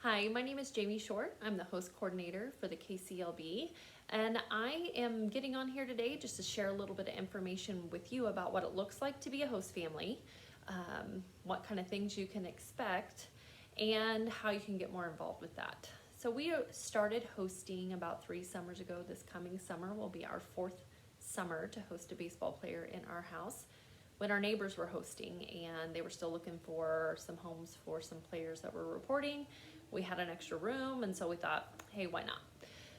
Hi, my name is Jamie Short. I'm the host coordinator for the KCLB, and I am getting on here today just to share a little bit of information with you about what it looks like to be a host family, what kind of things you can expect, and how you can get more involved with that. So we started hosting about 3 summers ago. This coming summer will be our 4th summer to host a baseball player in our house, when our neighbors were hosting and they were still looking for some homes for some players that were reporting. We had an extra room, and so we thought, hey, why not?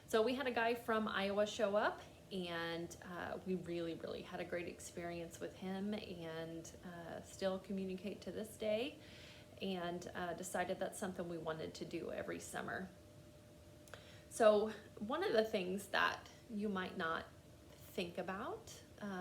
So we had a guy from Iowa show up, and we really had a great experience with him, and still communicate to this day, and decided that's something we wanted to do every summer. So one of the things that you might not think about,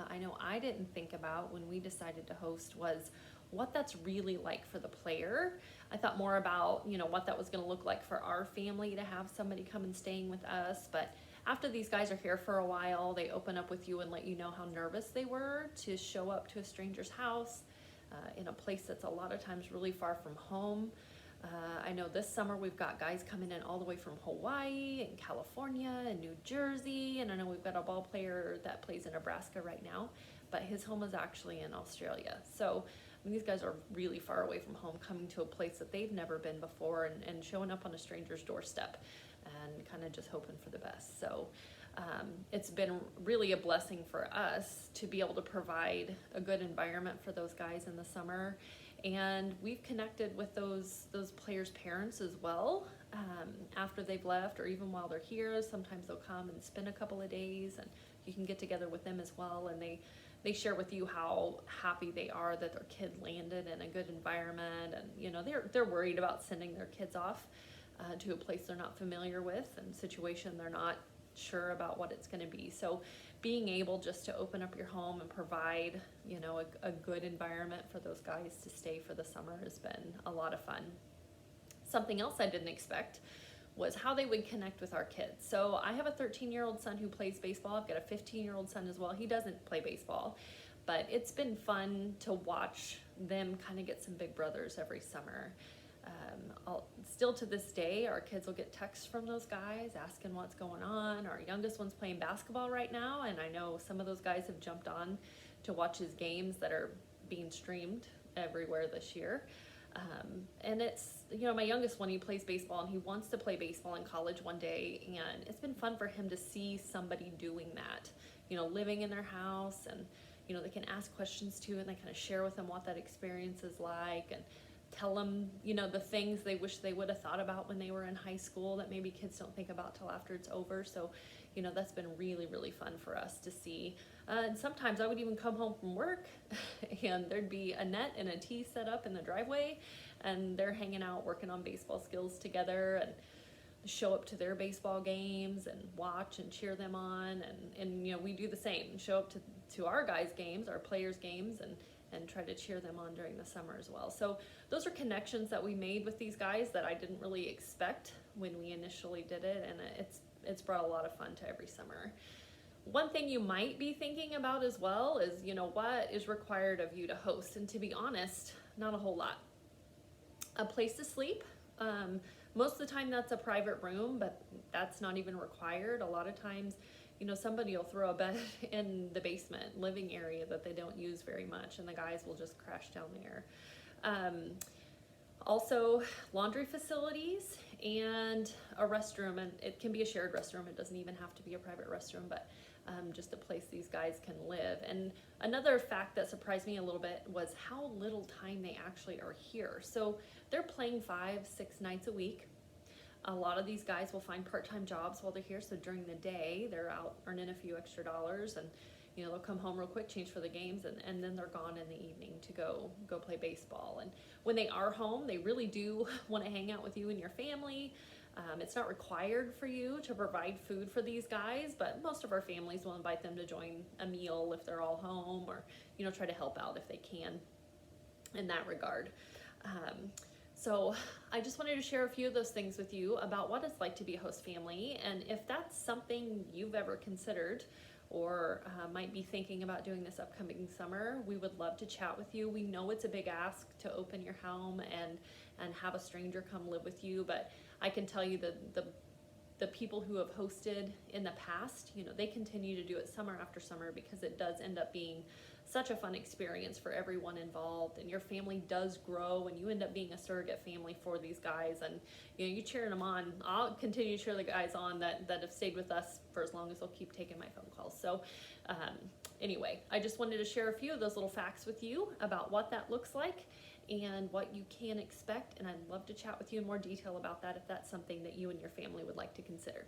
I know I didn't think about when we decided to host, was what that's really like for the player. I thought more about, what that was going to look like for our family to have somebody come and staying with us. But after these guys are here for a while, they open up with you and let you know how nervous they were to show up to a stranger's house in a place that's a lot of times really far from home. I know this summer we've got guys coming in all the way from Hawaii and California and New Jersey, and I know we've got a ball player that plays in Nebraska right now, but his home is actually in Australia. So these guys are really far away from home, coming to a place that they've never been before, and showing up on a stranger's doorstep and kind of just hoping for the best. So it's been really a blessing for us to be able to provide a good environment for those guys in the summer. And we've connected with those players' parents as well, after they've left, or even while they're here. Sometimes they'll come and spend a couple of days, and you can get together with them as well, and they share with you how happy they are that their kid landed in a good environment, and they're worried about sending their kids off to a place they're not familiar with and situation they're not sure about what it's going to be. So being able just to open up your home and provide a good environment for those guys to stay for the summer has been a lot of fun. Something else I didn't expect was how they would connect with our kids. So I have a 13-year-old son who plays baseball. I've got a 15-year-old son as well. He doesn't play baseball, but it's been fun to watch them kind of get some big brothers every summer. Still to this day, our kids will get texts from those guys asking what's going on. Our youngest one's playing basketball right now, and I know some of those guys have jumped on to watch his games that are being streamed everywhere this year. And it's, my youngest one, he plays baseball, and he wants to play baseball in college one day, and it's been fun for him to see somebody doing that, living in their house, and they can ask questions too, and they kind of share with them what that experience is like, and tell them, the things they wish they would have thought about when they were in high school that maybe kids don't think about till after it's over. So, that's been really fun for us to see. And sometimes I would even come home from work and there'd be a net and a tee set up in the driveway, and they're hanging out working on baseball skills together, and show up to their baseball games and watch and cheer them on. And we do the same, show up to our guys' games, our players' games, and try to cheer them on during the summer as well. So those are connections that we made with these guys that I didn't really expect when we initially did it, and it's brought a lot of fun to every summer. One thing you might be thinking about as well is, what is required of you to host? And to be honest, not a whole lot. A place to sleep. Most of the time that's a private room, but that's not even required. A lot of times, somebody will throw a bed in the basement living area that they don't use very much, and the guys will just crash down there. Also, laundry facilities and a restroom, and it can be a shared restroom. It doesn't even have to be a private restroom, but just a place these guys can live. And another fact that surprised me a little bit was how little time they actually are here. So they're playing 5-6 nights a week. A lot of these guys will find part-time jobs while they're here, so during the day they're out earning a few extra dollars, and they'll come home real quick, change for the games, and then they're gone in the evening to go play baseball. And when they are home, they really do want to hang out with you and your family. It's not required for you to provide food for these guys, but most of our families will invite them to join a meal if they're all home, or try to help out if they can in that regard. So I just wanted to share a few of those things with you about what it's like to be a host family. And if that's something you've ever considered, or might be thinking about doing this upcoming summer, we would love to chat with you. We know it's a big ask to open your home and have a stranger come live with you, but I can tell you that the people who have hosted in the past, they continue to do it summer after summer because it does end up being such a fun experience for everyone involved, and your family does grow and you end up being a surrogate family for these guys, and you cheering them on. I'll continue to cheer the guys on that have stayed with us for as long as they'll keep taking my phone calls. So anyway, I just wanted to share a few of those little facts with you about what that looks like and what you can expect, and I'd love to chat with you in more detail about that if that's something that you and your family would like to consider.